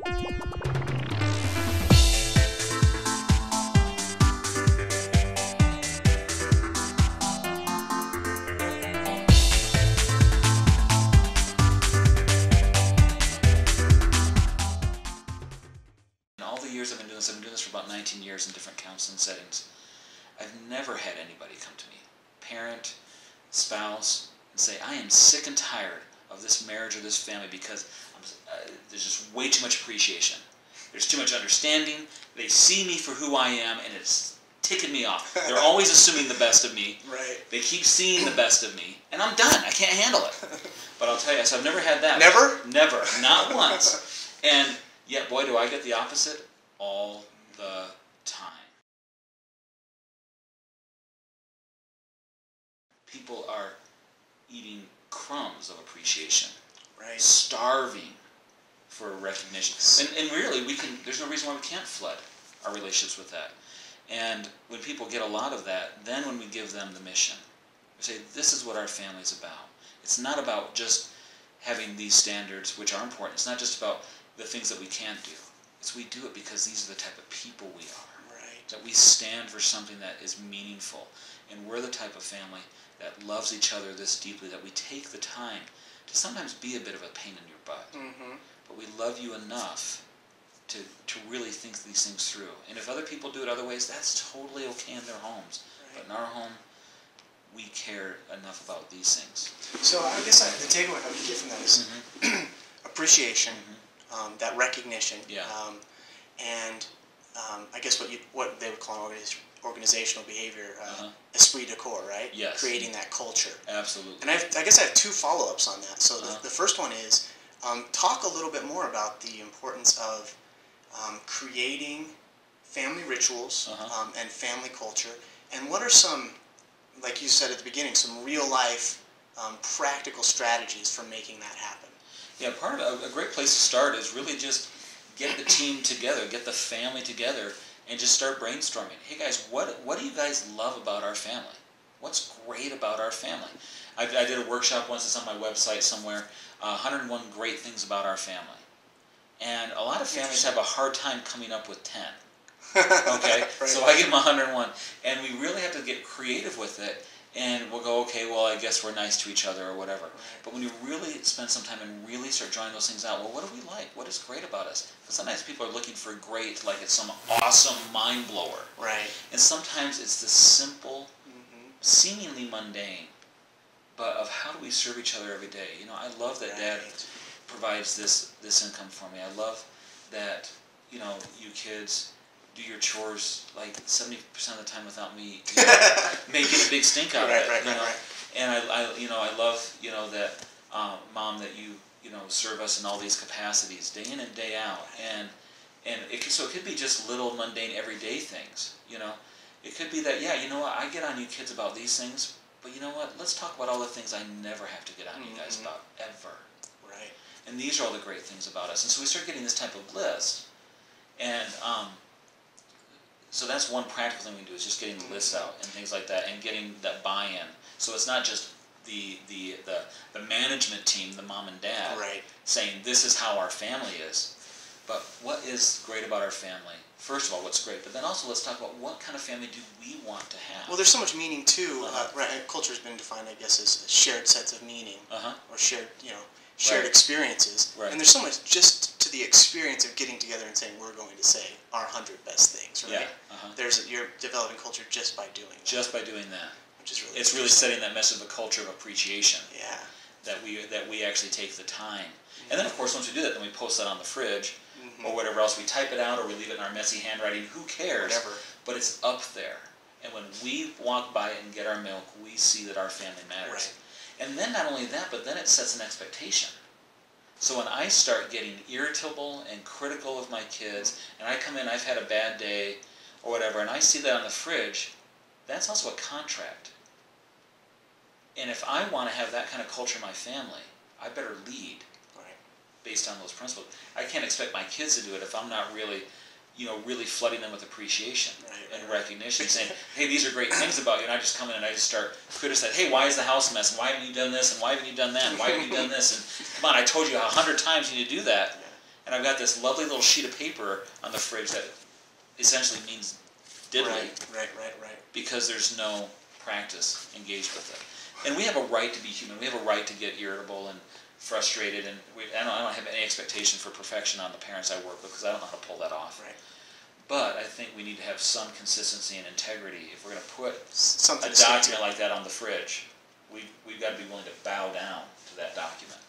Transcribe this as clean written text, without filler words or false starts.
In all the years I've been doing this for about 19 years in different counseling settings. I've never had anybody come to me, parent, spouse, and say, I am sick and tired of this marriage or this family because there's just way too much appreciation. There's too much understanding. They see me for who I am, and it's ticking me off. They're always assuming the best of me. Right. They keep seeing the best of me, and I'm done. I can't handle it. But I'll tell you, so I've never had that. Never? Never. Not once. And yet, boy, do I get the opposite all the time. People are eating crumbs of appreciation. Right. Starving for recognition. And really, there's no reason why we can't flood our relationships with that. And when people get a lot of that, then when we give them the mission, we say, this is what our family's about. It's not about just having these standards, which are important. It's not just about the things that we can't do. It's we do it because these are the type of people we are. Right. That we stand for something that is meaningful. And we're the type of family that loves each other this deeply, that we take the time to sometimes be a bit of a pain in your butt. Mm-hmm. But we love you enough to really think these things through. And if other people do it other ways, that's totally okay in their homes. Right. But in our home, we care enough about these things. So I guess the takeaway I would get from that is appreciation, that recognition, and I guess what they would call an organizational behavior, esprit de corps, right? Yes. Creating that culture. Absolutely. And I guess I have two follow-ups on that. So the first one is talk a little bit more about the importance of creating family rituals and family culture, and what are some, like you said at the beginning, some real-life practical strategies for making that happen? Yeah, part of a great place to start is really just get the team together, get the family together, and just start brainstorming. Hey guys, what do you guys love about our family? What's great about our family? I did a workshop once, it's on my website somewhere, 101 great things about our family. And a lot of families have a hard time coming up with 10. Okay? Right. So I give them 101. And we really have to get creative with it. And we'll go, okay, well, I guess we're nice to each other or whatever. Right. But when you really spend some time and really start drawing those things out, well, what do we like? What is great about us? Because sometimes people are looking for great, like it's some awesome mind blower. Right. And sometimes it's the simple, seemingly mundane, but of how do we serve each other every day? You know, I love that Dad provides this income for me. I love that, you know, you kids do your chores like 70% of the time without me making a big stink out of it. Right. And I love, you know, that Mom, that you serve us in all these capacities day in and day out. And it could be just little mundane everyday things. You know, it could be that, yeah, you know what, I get on you kids about these things, but you know what, let's talk about all the things I never have to get on you guys about ever. Right. And these are all the great things about us. And so we start getting this type of list, and so that's one practical thing we do, is just getting the list out and things like that, and getting that buy-in. So it's not just the management team, the mom and dad, saying this is how our family is, but what is great about our family? First of all, what's great, but then also let's talk about what kind of family do we want to have. Well, there's so much meaning too. Culture has been defined, I guess, as shared sets of meaning or shared experiences. Right. And there's so much just to the experience of getting together and saying we're going to say our 100 best things. Right. Yeah. You're developing culture just by doing that. Just by doing that. Which is really. It's really setting that message of a culture of appreciation. Yeah. That we actually take the time, and then of course once we do that, then we post that on the fridge. Or whatever else, we type it out or we leave it in our messy handwriting, who cares? Whatever. But it's up there. And when we walk by and get our milk, we see that our family matters. Right. And then not only that, but then it sets an expectation. So when I start getting irritable and critical of my kids, and I come in, I've had a bad day or whatever, and I see that on the fridge, that's also a contract. And if I want to have that kind of culture in my family, I better lead based on those principles. I can't expect my kids to do it if I'm not really, really flooding them with appreciation and recognition, saying, hey, these are great things about you, and I just come in and I just start criticizing, hey, why is the house a mess, and why haven't you done this, and why haven't you done that, and why haven't you done this, and come on, I told you 100 times you need to do that. and I've got this lovely little sheet of paper on the fridge that essentially means diddly. Right. Because there's no practice engaged with it. And we have a right to be human. We have a right to get irritable and frustrated, and I don't have any expectation for perfection on the parents I work with because I don't know how to pull that off. Right. But I think we need to have some consistency and integrity. If we're going to put something a document like that on the fridge, we've got to be willing to bow down to that document.